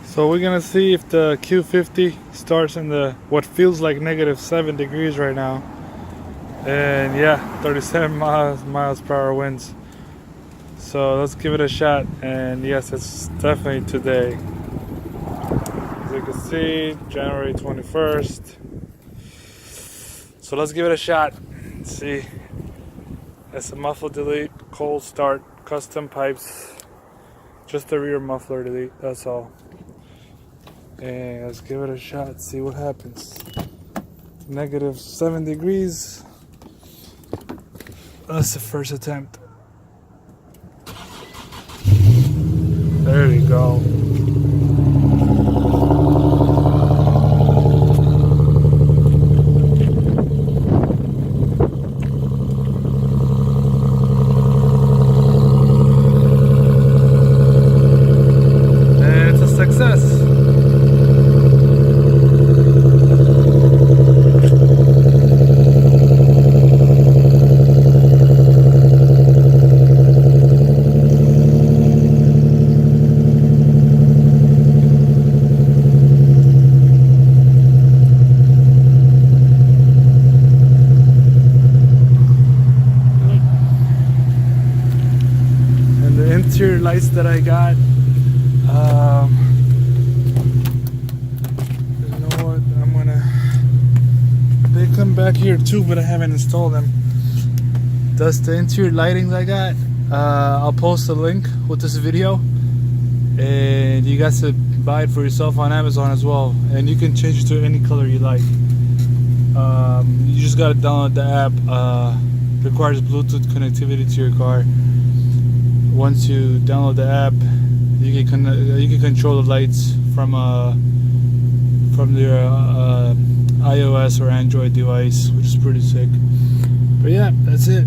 So we're gonna see if the Q50 starts in the what feels like -7 degrees right now, and yeah, 37 miles per hour winds. So let's give it a shot, and yes, it's definitely today. As you can see, January 21st. So let's give it a shot. Let's see. It's a muffler delete, cold start, custom pipes, just the rear muffler delete, that's all. And let's give it a shot, see what happens. -7 degrees. That's the first attempt. There we go. And it's a success. Interior lights that I got. You know what? They come back here too, but I haven't installed them. That's the interior lighting I got. I'll post a link with this video, and you guys should buy it for yourself on Amazon as well. And you can change it to any color you like. You just gotta download the app. Requires Bluetooth connectivity to your car. Once you download the app, you can control the lights from your iOS or Android device, which is pretty sick. But yeah, that's it.